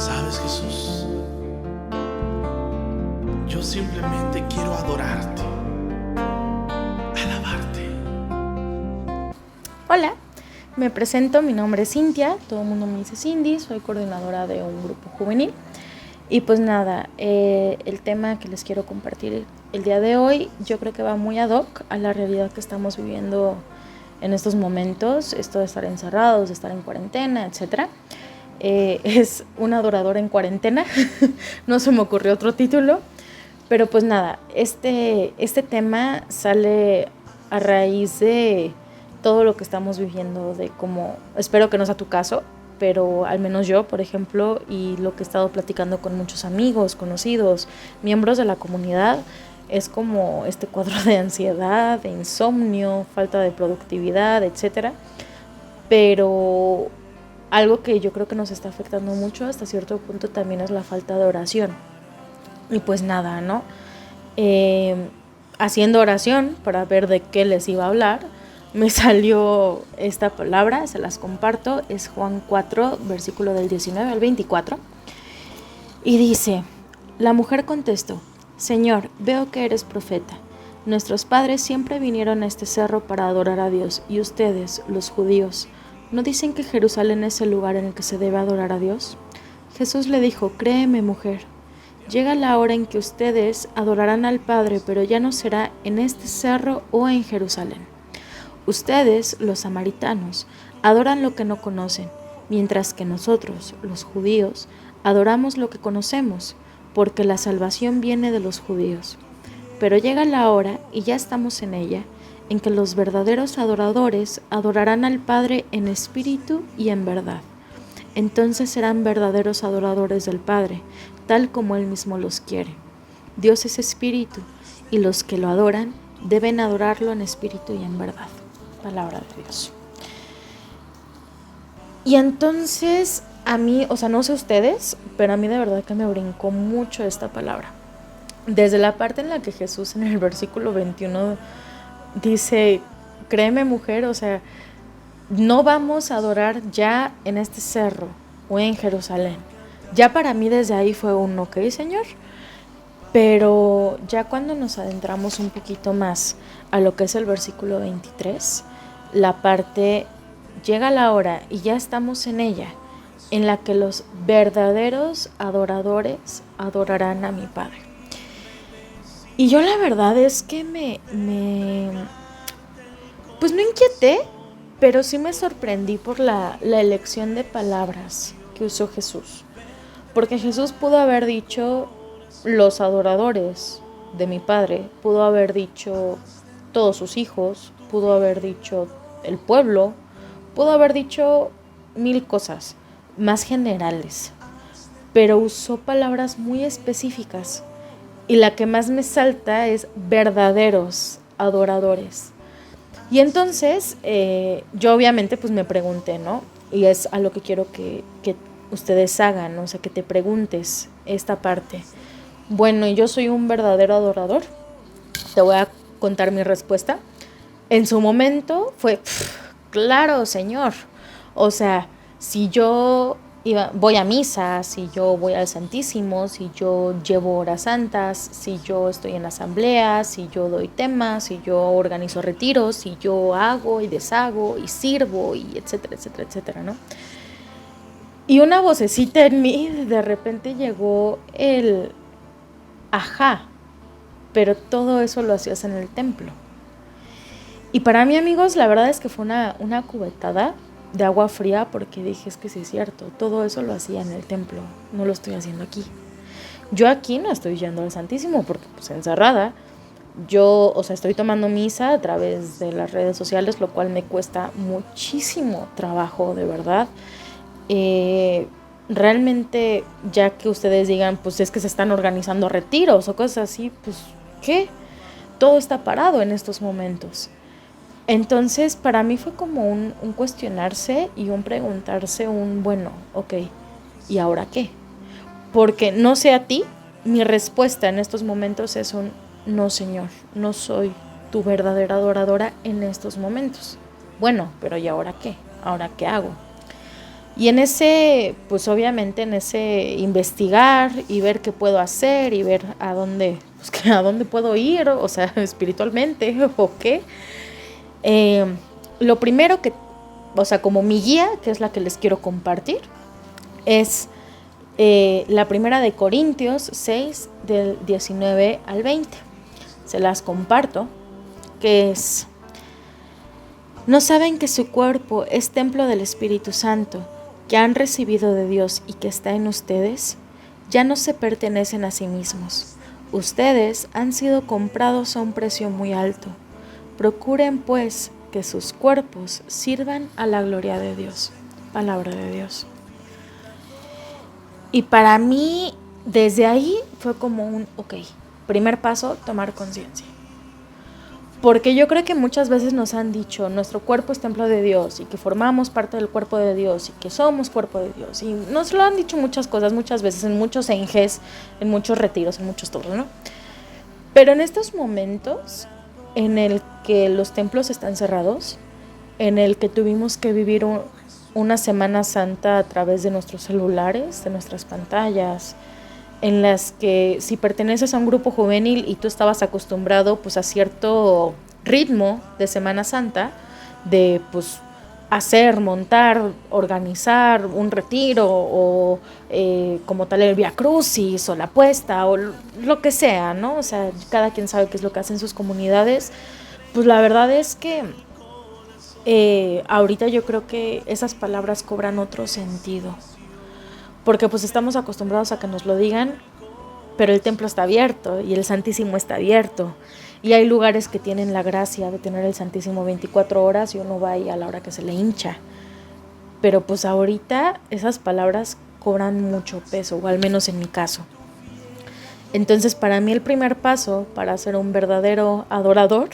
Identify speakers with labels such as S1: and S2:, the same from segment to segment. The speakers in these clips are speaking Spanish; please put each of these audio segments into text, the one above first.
S1: Sabes, Jesús, yo simplemente quiero adorarte, alabarte.
S2: Hola, me presento, mi nombre es Cintia, todo el mundo me dice Cindy, soy coordinadora de un grupo juvenil. Y pues nada, el tema que les quiero compartir el día de hoy yo creo que va muy ad hoc a la realidad que estamos viviendo en estos momentos, esto de estar encerrados, de estar en cuarentena, etcétera. Es un adorador en cuarentena, no se me ocurrió otro título, pero pues nada, este tema sale a raíz de todo lo que estamos viviendo, de cómo, espero que no sea tu caso, pero al menos yo, por ejemplo, y lo que he estado platicando con muchos amigos, conocidos, miembros de la comunidad, es como este cuadro de ansiedad, de insomnio, falta de productividad, etcétera. Pero algo que yo creo que nos está afectando mucho hasta cierto punto también es la falta de oración. Y pues nada, ¿no? Haciendo oración para ver de qué les iba a hablar, me salió esta palabra, se las comparto, es Juan 4, versículo del 19 al 24, y dice: la mujer contestó: Señor, veo que eres profeta. Nuestros padres siempre vinieron a este cerro para adorar a Dios, y ustedes, los judíos, ¿no dicen que Jerusalén es el lugar en el que se debe adorar a Dios? Jesús le dijo: créeme, mujer, llega la hora en que ustedes adorarán al Padre, pero ya no será en este cerro o en Jerusalén. Ustedes, los samaritanos, adoran lo que no conocen, mientras que nosotros, los judíos, adoramos lo que conocemos, porque la salvación viene de los judíos. Pero llega la hora, y ya estamos en ella, en que los verdaderos adoradores adorarán al Padre en espíritu y en verdad. Entonces serán verdaderos adoradores del Padre, tal como Él mismo los quiere. Dios es espíritu, y los que lo adoran deben adorarlo en espíritu y en verdad. Palabra de Dios. Y entonces a mí, o sea, no sé ustedes, pero a mí de verdad que me brincó mucho esta palabra. Desde la parte en la que Jesús en el versículo 21 dice: créeme, mujer, o sea, no vamos a adorar ya en este cerro o en Jerusalén. Ya para mí desde ahí fue un ok, Señor. Pero ya cuando nos adentramos un poquito más a lo que es el versículo 23, la parte: llega la hora y ya estamos en ella, en la que los verdaderos adoradores adorarán a mi Padre. Y yo la verdad es que pues no inquieté, pero sí me sorprendí por la elección de palabras que usó Jesús. Porque Jesús pudo haber dicho los adoradores de mi Padre, pudo haber dicho todos sus hijos, pudo haber dicho el pueblo, pudo haber dicho mil cosas más generales, pero usó palabras muy específicas, y la que más me salta es verdaderos adoradores. Y entonces yo obviamente pues me pregunté, ¿no? Y es a lo que quiero que ustedes hagan, o sea, que te preguntes esta parte. Bueno, yo soy un verdadero adorador. Te voy a contar mi respuesta. En su momento fue: claro, Señor. O sea, si yo voy a misa, si yo voy al Santísimo, si yo llevo horas santas, si yo estoy en asamblea, si yo doy temas, si yo organizo retiros, si yo hago y deshago y sirvo y etcétera, etcétera, etcétera, ¿no? Y una vocecita en mí de repente llegó el: ajá, pero todo eso lo hacías en el templo. Y para mí, amigos, la verdad es que fue una cubetada de agua fría, porque dije: es que sí es cierto, todo eso lo hacía en el templo, no lo estoy haciendo aquí. Yo aquí no estoy yendo al Santísimo porque pues encerrada. Yo, o sea, estoy tomando misa a través de las redes sociales, lo cual me cuesta muchísimo trabajo, de verdad. Realmente, ya que ustedes digan, pues es que se están organizando retiros o cosas así, pues ¿qué? Todo está parado en estos momentos. Entonces, para mí fue como un cuestionarse y un preguntarse bueno, ok, ¿y ahora qué? Porque no sé a ti, mi respuesta en estos momentos es un: no, Señor, no soy tu verdadera adoradora en estos momentos. Bueno, pero ¿y ahora qué? ¿Ahora qué hago? Y en ese, pues obviamente en ese investigar y ver qué puedo hacer y ver a dónde, pues, a dónde puedo ir, o sea, espiritualmente o qué. Eh, lo primero que, o sea, como mi guía, que es la que les quiero compartir, es la primera de Corintios 6, del 19 al 20. Se las comparto, que es: ¿no saben que su cuerpo es templo del Espíritu Santo, que han recibido de Dios y que está en ustedes? Ya no se pertenecen a sí mismos. Ustedes han sido comprados a un precio muy alto. Procuren, pues, que sus cuerpos sirvan a la gloria de Dios. Palabra de Dios. Y para mí, desde ahí fue como un, ok, primer paso, tomar conciencia. Porque yo creo que muchas veces nos han dicho, nuestro cuerpo es templo de Dios y que formamos parte del cuerpo de Dios y que somos cuerpo de Dios. Y nos lo han dicho muchas cosas, muchas veces, en muchos enjes, en muchos retiros, en muchos todos, ¿no? Pero en estos momentos en el que los templos están cerrados, en el que tuvimos que vivir una Semana Santa a través de nuestros celulares, de nuestras pantallas, en las que si perteneces a un grupo juvenil y tú estabas acostumbrado pues a cierto ritmo de Semana Santa, de pues hacer, montar, organizar un retiro o como tal el Vía Crucis o la puesta o lo que sea, ¿no? O sea, cada quien sabe qué es lo que hacen sus comunidades. Pues la verdad es que ahorita yo creo que esas palabras cobran otro sentido, porque pues estamos acostumbrados a que nos lo digan, pero el templo está abierto y el Santísimo está abierto. Y hay lugares que tienen la gracia de tener el Santísimo 24 horas y uno va ahí a la hora que se le hincha. Pero pues ahorita esas palabras cobran mucho peso, o al menos en mi caso. Entonces para mí el primer paso para ser un verdadero adorador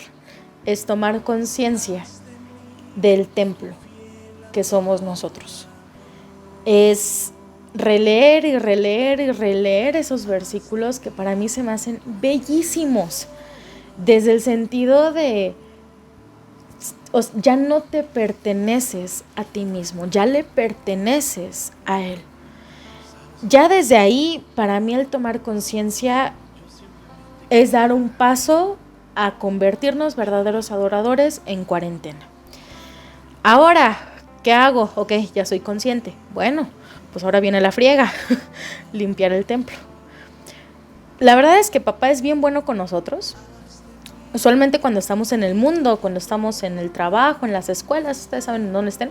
S2: es tomar conciencia del templo que somos nosotros. Es releer y releer y releer esos versículos que para mí se me hacen bellísimos, desde el sentido de ya no te perteneces a ti mismo, ya le perteneces a Él. Ya desde ahí, para mí el tomar conciencia es dar un paso a convertirnos verdaderos adoradores en cuarentena. Ahora, ¿qué hago? Ok, ya soy consciente. Bueno, pues ahora viene la friega, limpiar el templo. La verdad es que papá es bien bueno con nosotros. Usualmente cuando estamos en el mundo, cuando estamos en el trabajo, en las escuelas, ustedes saben dónde estén,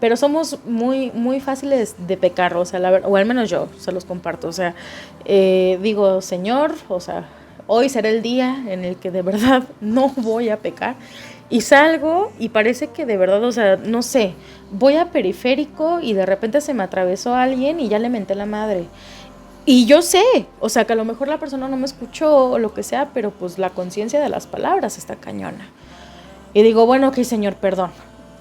S2: pero somos muy, muy fáciles de pecar, o sea, o al menos yo se los comparto, o sea, digo, Señor, o sea, hoy será el día en el que de verdad no voy a pecar. Y salgo y parece que de verdad, o sea, no sé, voy a periférico y de repente se me atravesó alguien y ya le menté la madre. Y yo sé, o sea, que a lo mejor la persona no me escuchó o lo que sea, pero pues la conciencia de las palabras está cañona. Y digo, bueno, ok, Señor, perdón.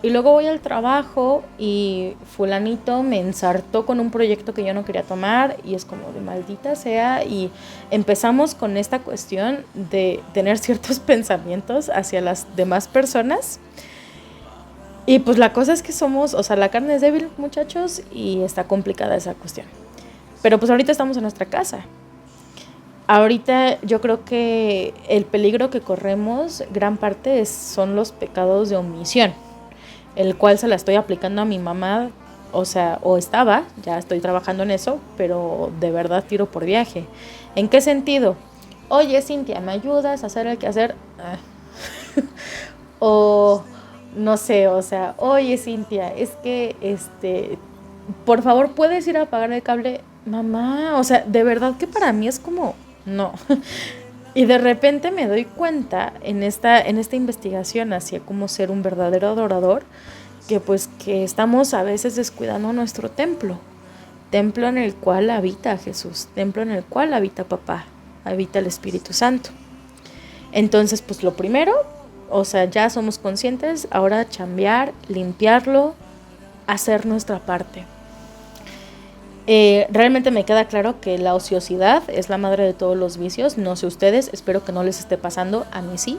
S2: Y luego voy al trabajo y fulanito me ensartó con un proyecto que yo no quería tomar y es como de maldita sea, y empezamos con esta cuestión de tener ciertos pensamientos hacia las demás personas. Y pues la cosa es que somos, o sea, la carne es débil, muchachos, y está complicada esa cuestión. Pero pues ahorita estamos en nuestra casa. Ahorita yo creo que el peligro que corremos, gran parte son los pecados de omisión, el cual se la estoy aplicando a mi mamá, o sea, o estaba, ya estoy trabajando en eso, pero de verdad tiro por viaje. ¿En qué sentido? Oye, Cintia, ¿me ayudas a hacer el quehacer? O no sé, o sea, oye, Cintia, es que por favor, ¿puedes ir a apagar el cable? Mamá, o sea, de verdad que para mí es como, no. Y de repente me doy cuenta en esta investigación hacia cómo ser un verdadero adorador, que pues que estamos a veces descuidando nuestro templo en el cual habita Jesús, templo en el cual habita papá, habita el Espíritu Santo. Entonces, pues lo primero, o sea, ya somos conscientes, ahora chambear, limpiarlo, hacer nuestra parte. Realmente me queda claro que la ociosidad es la madre de todos los vicios. No sé ustedes, espero que no les esté pasando, a mí sí.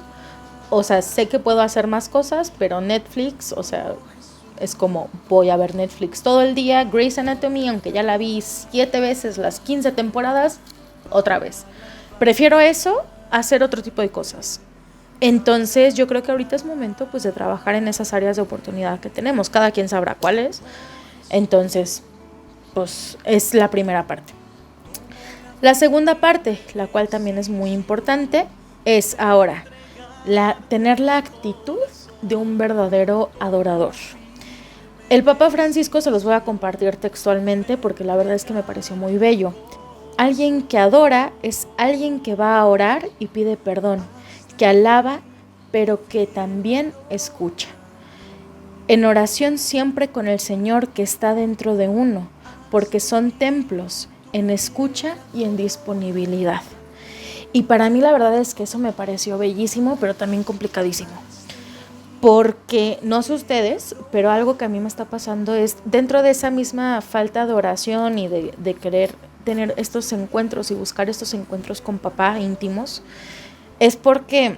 S2: O sea, sé que puedo hacer más cosas, pero Netflix, o sea, Es como voy a ver Netflix todo el día, Grey's Anatomy, aunque ya la vi 7 veces, las 15 temporadas, otra vez. Prefiero eso a hacer otro tipo de cosas. Entonces yo creo que ahorita es momento pues de trabajar en esas áreas de oportunidad que tenemos. Cada quien sabrá cuáles. Entonces, pues es la primera parte. La segunda parte, la cual también es muy importante, es ahora tener la actitud de un verdadero adorador. El Papa Francisco se los voy a compartir textualmente porque la verdad es que me pareció muy bello. Alguien que adora es alguien que va a orar y pide perdón, que alaba, pero que también escucha. En oración siempre con el Señor que está dentro de uno, porque son templos en escucha y en disponibilidad. Y para mí la verdad es que eso me pareció bellísimo, pero también complicadísimo. Porque, no sé ustedes, pero algo que a mí me está pasando es, dentro de esa misma falta de oración y de querer tener estos encuentros y buscar estos encuentros con papá íntimos, es porque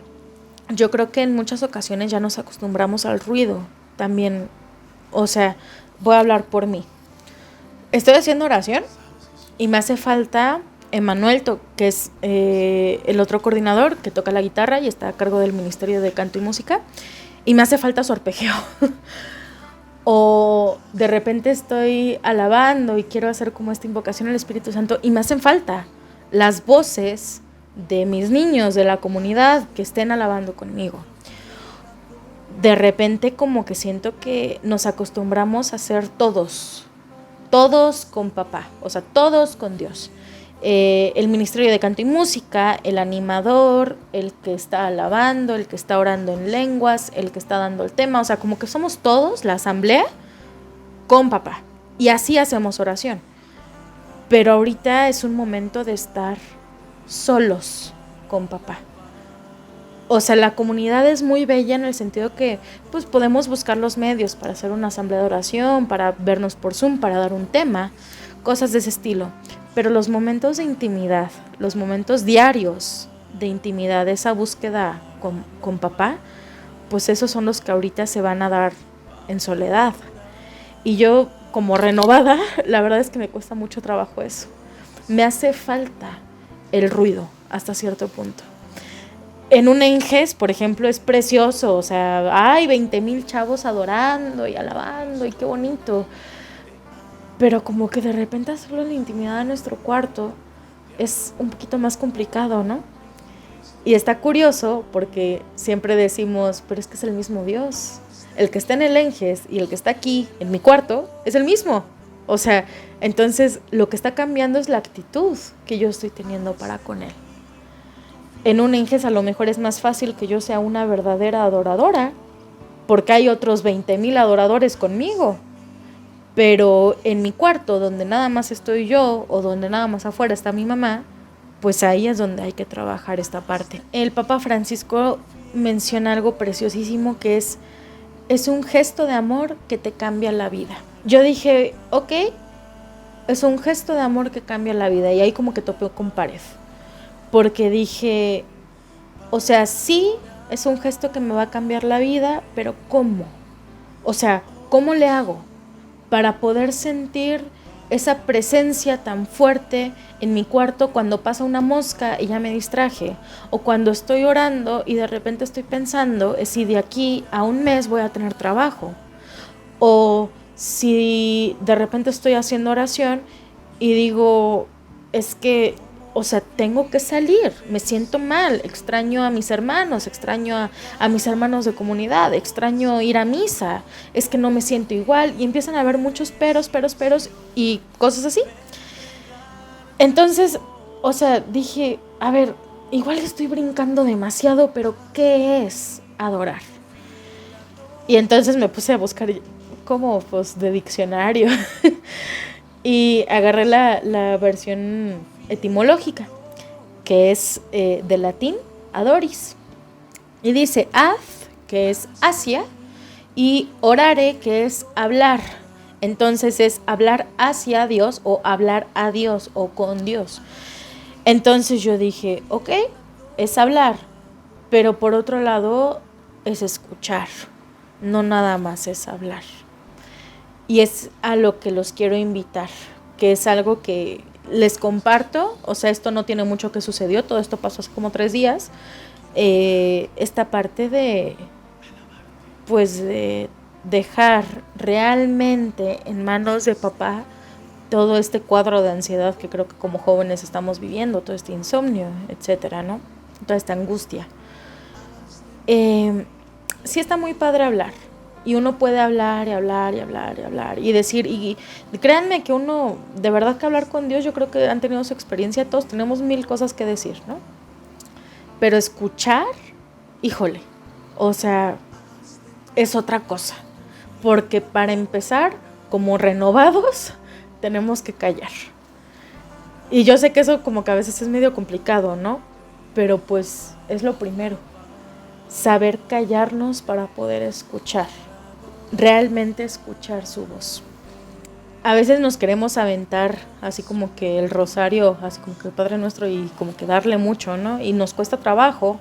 S2: yo creo que en muchas ocasiones ya nos acostumbramos al ruido también. O sea, voy a hablar por mí. Estoy haciendo oración y me hace falta Emanuel, que es el otro coordinador que toca la guitarra y está a cargo del Ministerio de Canto y Música, y me hace falta su arpegio. O de repente estoy alabando y quiero hacer como esta invocación al Espíritu Santo y me hacen falta las voces de mis niños de la comunidad que estén alabando conmigo. De repente como que siento que nos acostumbramos a ser todos con papá, o sea, todos con Dios. El Ministerio de Canto y Música, el animador, el que está alabando, el que está orando en lenguas, el que está dando el tema, o sea, como que somos todos, la asamblea, con papá. Y así hacemos oración. Pero ahorita es un momento de estar solos con papá. O sea, la comunidad es muy bella en el sentido que pues podemos buscar los medios para hacer una asamblea de oración, para vernos por Zoom, para dar un tema, cosas de ese estilo. Pero los momentos de intimidad, los momentos diarios de intimidad, esa búsqueda con papá, pues esos son los que ahorita se van a dar en soledad. Y yo, como renovada, la verdad es que me cuesta mucho trabajo eso. Me hace falta el ruido hasta cierto punto. En un ENGES, por ejemplo, es precioso, o sea, hay 20,000 chavos adorando y alabando y qué bonito. Pero como que de repente hacerlo en la intimidad de nuestro cuarto es un poquito más complicado, ¿no? Y está curioso porque siempre decimos, pero es que es el mismo Dios. El que está en el ENGES y el que está aquí, en mi cuarto, es el mismo. O sea, entonces lo que está cambiando es la actitud que yo estoy teniendo para con él. En un ENGES a lo mejor es más fácil que yo sea una verdadera adoradora, porque hay otros 20,000 adoradores conmigo. Pero en mi cuarto, donde nada más estoy yo, o donde nada más afuera está mi mamá, pues ahí es donde hay que trabajar esta parte. El Papa Francisco menciona algo preciosísimo que es un gesto de amor que te cambia la vida. Yo dije, ok, es un gesto de amor que cambia la vida, y ahí como que topé con pared. Porque dije, o sea, sí, es un gesto que me va a cambiar la vida, pero ¿cómo? O sea, ¿cómo le hago para poder sentir esa presencia tan fuerte en mi cuarto cuando pasa una mosca y ya me distraje? O cuando estoy orando y de repente estoy pensando si de aquí a un mes voy a tener trabajo. O si de repente estoy haciendo oración y digo, es que, o sea, tengo que salir, me siento mal, extraño a mis hermanos, extraño a mis hermanos de comunidad, extraño ir a misa, es que no me siento igual, y empiezan a haber muchos peros y cosas así. Entonces, o sea, dije, a ver, igual estoy brincando demasiado, pero ¿qué es adorar? Y entonces me puse a buscar como pues de diccionario y agarré la versión etimológica, que es de latín adoris, y dice ad, que es hacia, y orare, que es hablar. Entonces es hablar hacia Dios o hablar a Dios o con Dios. Entonces yo dije, ok, es hablar, pero por otro lado es escuchar, no nada más es hablar. Y es a lo que los quiero invitar, que es algo que les comparto. O sea, esto no tiene mucho que sucedió, todo esto pasó hace como 3 días. Esta parte de, pues, de dejar realmente en manos de papá todo este cuadro de ansiedad que creo que como jóvenes estamos viviendo, todo este insomnio, etcétera, ¿no? Toda esta angustia. Sí está muy padre hablar, y uno puede hablar y hablar y hablar y hablar y decir, y créanme que uno, de verdad que hablar con Dios, yo creo que han tenido su experiencia, todos tenemos 1000 cosas que decir, ¿no? Pero escuchar, híjole, o sea, es otra cosa, porque para empezar, como renovados, tenemos que callar. Y yo sé que eso como que a veces es medio complicado, ¿no? Pero pues es lo primero, saber callarnos para poder escuchar, realmente escuchar su voz. A veces nos queremos aventar así como que el rosario, así como que el Padre Nuestro, y como que darle mucho, ¿no? Y nos cuesta trabajo.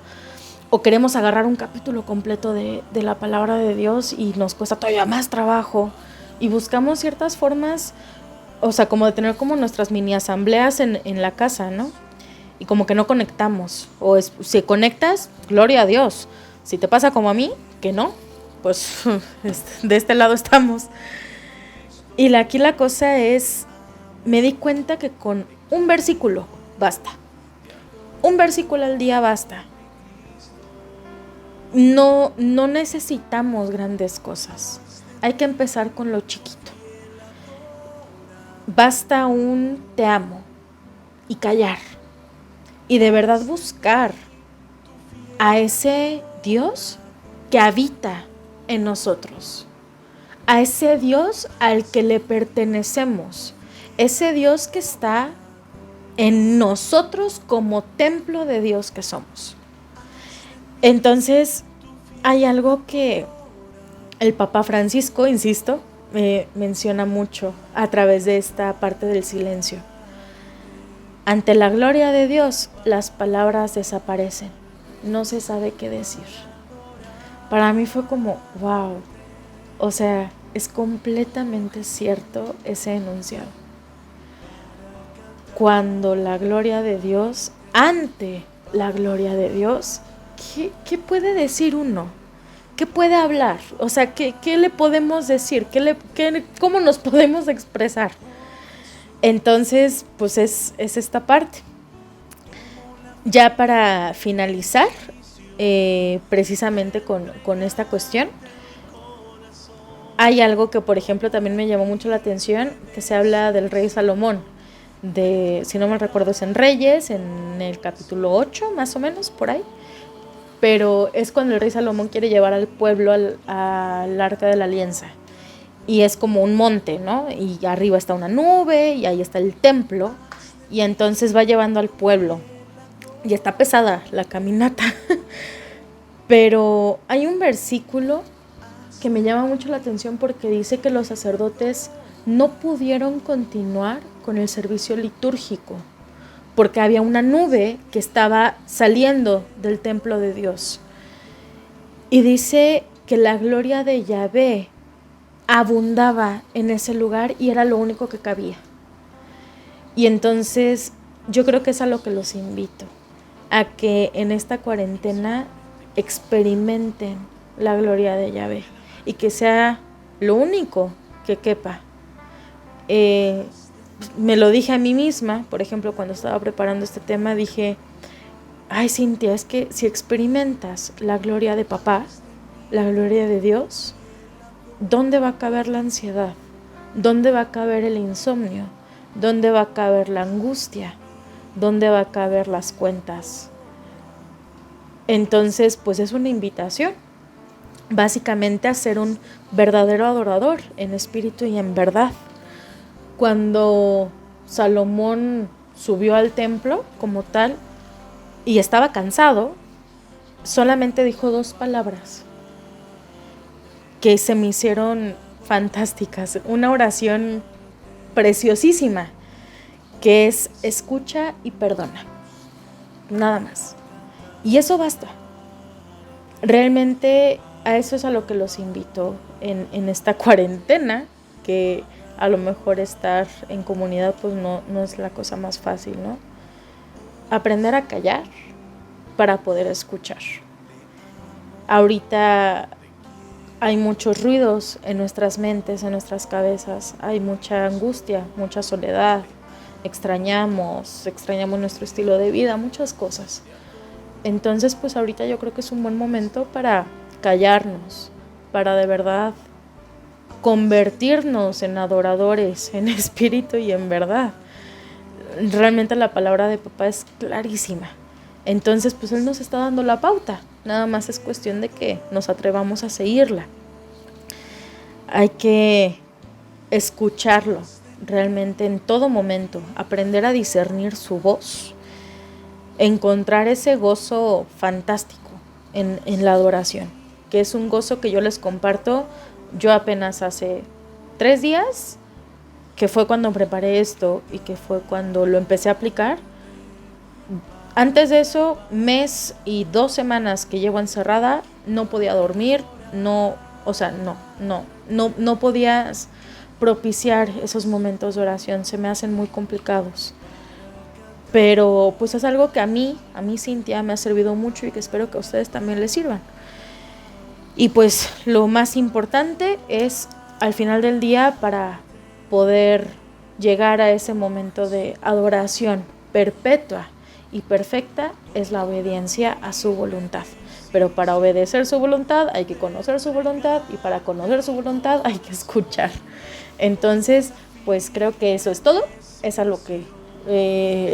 S2: O queremos agarrar un capítulo completo de la palabra de Dios y nos cuesta todavía más trabajo. Y buscamos ciertas formas, o sea, como de tener como nuestras mini asambleas en la casa, ¿no? Y como que no conectamos. O si conectas, gloria a Dios. Si te pasa como a mí, que no, pues de este lado estamos. Y aquí la cosa es, me di cuenta que con un versículo basta. Un versículo al día basta. No necesitamos grandes cosas. Hay que empezar con lo chiquito. Basta un te amo y callar. Y de verdad buscar a ese Dios que habita en nosotros. A ese Dios al que le pertenecemos. Ese Dios que está en nosotros como templo de Dios que somos. Entonces, hay algo que el Papa Francisco, insisto, menciona mucho a través de esta parte del silencio. Ante la gloria de Dios, las palabras desaparecen. No se sabe qué decir. Para mí fue como, wow. O sea, es completamente cierto ese enunciado. Cuando la gloria de Dios, ante la gloria de Dios, ¿qué puede decir uno? ¿Qué puede hablar? O sea, ¿qué le podemos decir? ¿Cómo nos podemos expresar? Entonces, pues es esta parte. Ya para finalizar, precisamente con esta cuestión, hay algo que, por ejemplo, también me llamó mucho la atención, que se habla del rey Salomón. Si no me recuerdo, es en Reyes, en el capítulo 8, más o menos, por ahí. Pero es cuando el rey Salomón quiere llevar al pueblo al Arca de la Alianza. Y es como un monte, ¿no? Y arriba está una nube y ahí está el templo. Y entonces va llevando al pueblo. Y está pesada la caminata. Pero hay un versículo que me llama mucho la atención porque dice que los sacerdotes no pudieron continuar con el servicio litúrgico porque había una nube que estaba saliendo del templo de Dios. Y dice que la gloria de Yahvé abundaba en ese lugar y era lo único que cabía. Y entonces yo creo que es a lo que los invito, a que en esta cuarentena experimenten la gloria de Yahvé y que sea lo único que quepa. Me lo dije a mí misma, por ejemplo, cuando estaba preparando este tema, dije, ay, Cintia, es que si experimentas la gloria de papá, la gloria de Dios, ¿dónde va a caber la ansiedad? ¿Dónde va a caber el insomnio? ¿Dónde va a caber la angustia? ¿Dónde va a caber las cuentas? Entonces, pues es una invitación, básicamente a ser un verdadero adorador en espíritu y en verdad. Cuando Salomón subió al templo como tal y estaba cansado, solamente dijo 2 palabras que se me hicieron fantásticas. Una oración preciosísima que es escucha y perdona. Nada más. Y eso basta. Realmente a eso es a lo que los invito en esta cuarentena que a lo mejor estar en comunidad pues no es la cosa más fácil, ¿no? Aprender a callar para poder escuchar. Ahorita hay muchos ruidos en nuestras mentes, en nuestras cabezas, hay mucha angustia, mucha soledad, extrañamos nuestro estilo de vida, muchas cosas. Entonces pues ahorita yo creo que es un buen momento para callarnos, para de verdad convertirnos en adoradores, en espíritu y en verdad. Realmente la palabra de papá es clarísima. Entonces pues él nos está dando la pauta, nada más es cuestión de que nos atrevamos a seguirla. Hay que escucharlo realmente en todo momento, aprender a discernir su voz, encontrar ese gozo fantástico en la adoración, que es un gozo que yo les comparto. Yo apenas hace 3 días, que fue cuando preparé esto y que fue cuando lo empecé a aplicar. Antes de eso, mes y 2 semanas que llevo encerrada, no podía dormir, no podías propiciar esos momentos de oración, se me hacen muy complicados. Pero pues es algo que a mí Cintia, me ha servido mucho y que espero que a ustedes también les sirvan. Y pues lo más importante es al final del día, para poder llegar a ese momento de adoración perpetua y perfecta, es la obediencia a su voluntad. Pero para obedecer su voluntad hay que conocer su voluntad, y para conocer su voluntad hay que escuchar. Entonces, pues creo que eso es todo. Es algo que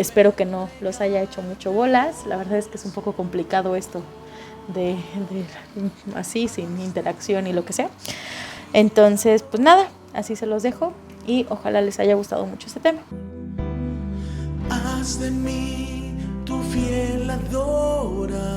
S2: espero que no los haya hecho mucho bolas. La verdad es que es un poco complicado esto de así, sin interacción y lo que sea. Entonces, pues nada, así se los dejo y ojalá les haya gustado mucho este tema.
S1: Haz de mí tu fiel adorador.